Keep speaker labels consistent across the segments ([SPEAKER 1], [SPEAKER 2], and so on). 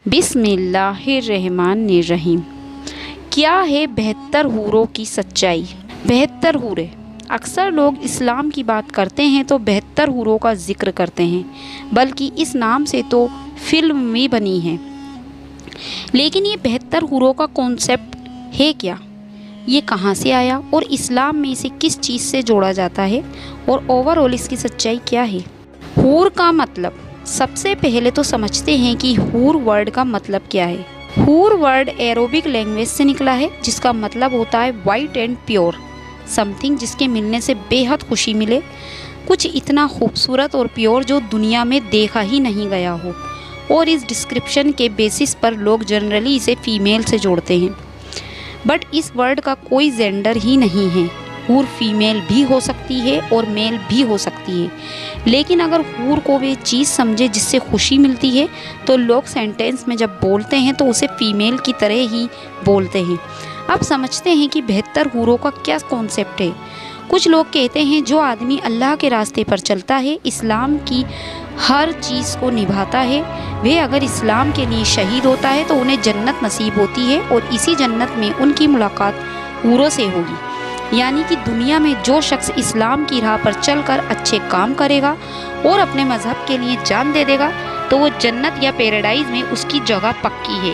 [SPEAKER 1] بسم اللہ الرحمن الرحیم۔ کیا ہے 72 حوروں کی سچائی؟ 72 حوریں۔ اکثر لوگ اسلام کی بات کرتے ہیں تو 72 حوروں کا ذکر کرتے ہیں، بلکہ اس نام سے تو فلم بھی بنی ہے۔ لیکن یہ 72 حوروں کا کانسیپٹ ہے کیا؟ یہ کہاں سے آیا اور اسلام میں اسے کس چیز سے جوڑا جاتا ہے، اور اوورآل اس کی سچائی کیا ہے؟ حور کا مطلب سب سے پہلے تو سمجھتے ہیں کہ حور ورڈ کا مطلب کیا ہے۔ حور ورڈ عربک لینگویج سے نکلا ہے، جس کا مطلب ہوتا ہے white and pure, some thing جس کے ملنے سے بے حد خوشی ملے، کچھ اتنا خوبصورت اور پیور جو دنیا میں دیکھا ہی نہیں گیا ہو۔ اور اس ڈسکرپشن کے بیسس پر لوگ جنرلی اسے فیمیل سے جوڑتے ہیں، بٹ اس ورڈ کا کوئی جینڈر ہی نہیں ہے۔ حور فیمیل بھی ہو سکتی ہے اور میل بھی ہو سکتی ہے، لیکن اگر حور کو وہ چیز سمجھے جس سے خوشی ملتی ہے تو لوگ سینٹینس میں جب بولتے ہیں تو اسے فیمیل کی طرح ہی بولتے ہیں۔ اب سمجھتے ہیں کہ 72 حوروں کا کیا کانسیپٹ ہے۔ کچھ لوگ کہتے ہیں جو آدمی اللہ کے راستے پر چلتا ہے، اسلام کی ہر چیز کو نبھاتا ہے، وہ اگر اسلام کے لیے شہید ہوتا ہے تو انہیں جنت نصیب ہوتی ہے، اور اسی جنت میں ان کی ملاقات حوروں سے ہوگی۔ یعنی کہ دنیا میں جو شخص اسلام کی راہ پر چل کر اچھے کام کرے گا اور اپنے مذہب کے لیے جان دے دے گا تو وہ جنت یا پیراڈائز میں اس کی جگہ پکی ہے،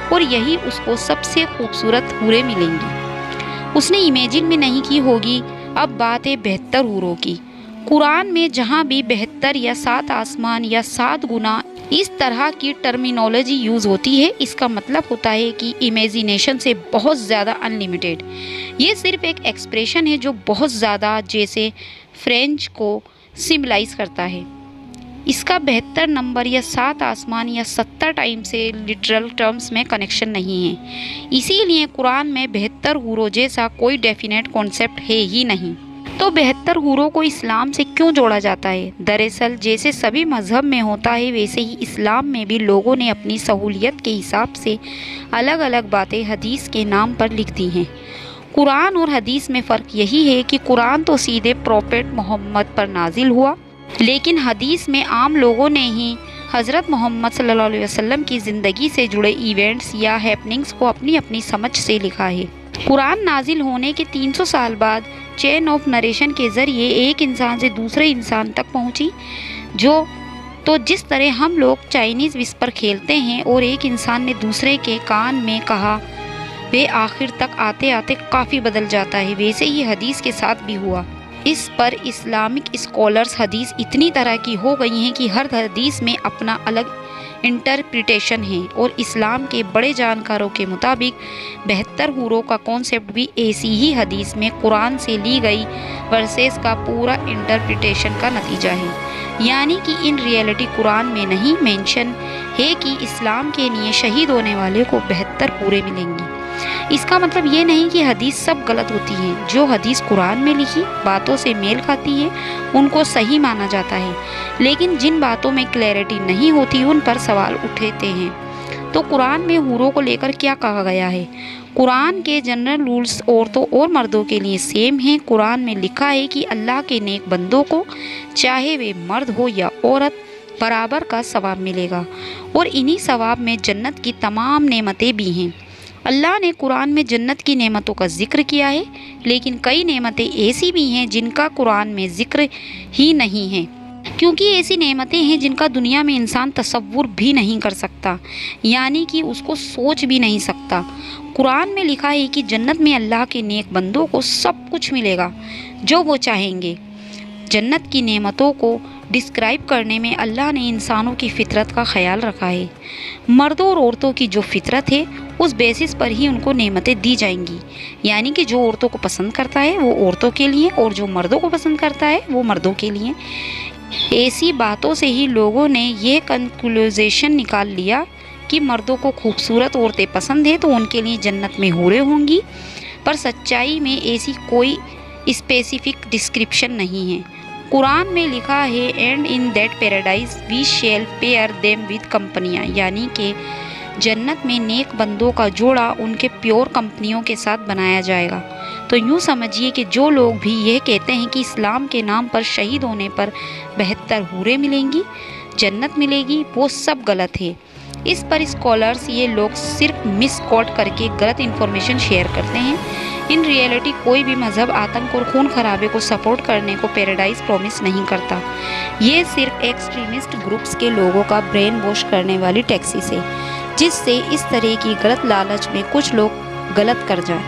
[SPEAKER 1] اور یہی اس کو سب سے خوبصورت حوریں ملیں گی۔ اس نے امیجن بھی نہیں کی ہوگی۔ اب بات ہے 72 حوروں کی۔ قرآن میں جہاں بھی 72 یا 7 آسمان یا 7 گنا اس طرح کی ٹرمینالوجی یوز ہوتی ہے، اس کا مطلب ہوتا ہے کہ امیجینیشن سے بہت زیادہ انلیمیٹڈ۔ یہ صرف ایک ایکسپریشن ہے جو بہت زیادہ جیسے فرینچ کو سمبلائز کرتا ہے۔ اس کا 72 نمبر یا 7 آسمان یا 70 ٹائم سے لٹرل ٹرمز میں کنیکشن نہیں ہے۔ اسی لیے قرآن میں 72 حوروں جیسا کوئی ڈیفینیٹ کانسیپٹ ہے ہی نہیں۔ تو 72 حوروں کو اسلام سے کیوں جوڑا جاتا ہے؟ دراصل جیسے سبھی مذہب میں ہوتا ہے، ویسے ہی اسلام میں بھی لوگوں نے اپنی سہولیت کے حساب سے الگ الگ باتیں حدیث کے نام پر لکھ دی ہیں۔ قرآن اور حدیث میں فرق یہی ہے کہ قرآن تو سیدھے پروفیٹ محمد پر نازل ہوا، لیکن حدیث میں عام لوگوں نے ہی حضرت محمد صلی اللہ علیہ وسلم کی زندگی سے جڑے ایونٹس یا ہیپننگز کو اپنی اپنی سمجھ سے لکھا ہے۔ قرآن نازل ہونے کے 300 سال بعد چین آف نریشن کے ذریعے ایک انسان سے دوسرے انسان تک پہنچی، تو جس طرح ہم لوگ چائنیز وسپر کھیلتے ہیں اور ایک انسان نے دوسرے کے کان میں کہا، وہ آخر تک آتے آتے کافی بدل جاتا ہے، ویسے ہی حدیث کے ساتھ بھی ہوا۔ اس پر اسلامک اسکالرز حدیث اتنی طرح کی ہو گئی ہیں کہ ہر حدیث میں اپنا الگ انٹرپریٹیشن ہے، اور اسلام کے بڑے جانکاروں کے مطابق 72 حوروں کا کانسیپٹ بھی ایسی ہی حدیث میں قرآن سے لی گئی ورسز کا پورا انٹرپریٹیشن کا نتیجہ ہے۔ یعنی کہ ان ریئلٹی قرآن میں نہیں مینشن ہے کہ اسلام کے لیے شہید ہونے والے کو 72 حوریں ملیں گی۔ اس کا مطلب یہ نہیں کہ حدیث سب غلط ہوتی ہیں۔ جو حدیث قرآن میں لکھی باتوں سے میل کھاتی ہے ان کو صحیح مانا جاتا ہے، لیکن جن باتوں میں کلیئرٹی نہیں ہوتی ان پر سوال اٹھتے ہیں۔ تو قرآن میں حوروں کو لے کر کیا کہا گیا ہے؟ قرآن کے جنرل رولز عورتوں اور مردوں کے لیے سیم ہیں۔ قرآن میں لکھا ہے کہ اللہ کے نیک بندوں کو چاہے وہ مرد ہو یا عورت برابر کا ثواب ملے گا، اور انہی ثواب میں جنت کی تمام نعمتیں بھی ہیں۔ اللہ نے قرآن میں جنت کی نعمتوں کا ذکر کیا ہے، لیکن کئی نعمتیں ایسی بھی ہیں جن کا قرآن میں ذکر ہی نہیں ہے، کیونکہ ایسی نعمتیں ہیں جن کا دنیا میں انسان تصور بھی نہیں کر سکتا، یعنی کہ اس کو سوچ بھی نہیں سکتا۔ قرآن میں لکھا ہے کہ جنت میں اللہ کے نیک بندوں کو سب کچھ ملے گا جو وہ چاہیں گے۔ جنت کی نعمتوں کو ڈسکرائب کرنے میں اللہ نے انسانوں کی فطرت کا خیال رکھا ہے۔ مردوں اور عورتوں کی جو فطرت ہے اس بیسس پر ہی ان کو نعمتیں دی جائیں گی، یعنی کہ جو عورتوں کو پسند کرتا ہے وہ عورتوں کے لیے، اور جو مردوں کو پسند کرتا ہے وہ مردوں کے لیے۔ ایسی باتوں سے ہی لوگوں نے یہ کنکلوژن نکال لیا کہ مردوں کو خوبصورت عورتیں پسند ہیں تو ان کے لیے جنت میں حوریں ہوں گی، پر سچائی میں ایسی کوئی اسپیسیفک ڈسکرپشن نہیں ہے۔ قرآن میں لکھا ہے، and in that paradise we shall pair them with کمپنیاں، یعنی کہ جنت میں نیک بندوں کا جوڑا ان کے پیور کمپنیوں کے ساتھ بنایا جائے گا۔ تو یوں سمجھیے کہ جو لوگ بھی یہ کہتے ہیں کہ اسلام کے نام پر شہید ہونے پر 72 حوریں ملیں گی، جنت ملے گی، وہ سب غلط ہے۔ اس پر اسکالرز یہ لوگ صرف مس کوٹ کر کے غلط انفارمیشن شیئر کرتے ہیں۔ ان ریئلٹی کوئی بھی مذہب آتنک اور خون خرابے کو سپورٹ کرنے کو پیراڈائز پرومس نہیں کرتا۔ یہ صرف ایکسٹریمسٹ گروپس کے لوگوں کا برین واش کرنے والی ٹیکسیس ہے، جس سے اس طرح کی غلط لالچ میں کچھ لوگ غلط کر جائیں۔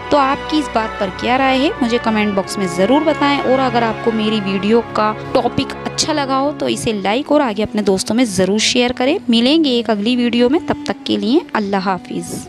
[SPEAKER 1] تو آپ کی اس بات پر کیا رائے ہے مجھے کمنٹ باکس میں ضرور بتائیں، اور اگر آپ کو میری ویڈیو کا ٹاپک اچھا لگا ہو تو اسے لائک اور آگے اپنے دوستوں میں ضرور شیئر کریں۔ ملیں گے ایک اگلی ویڈیو میں، تب تک کے لیے اللہ حافظ۔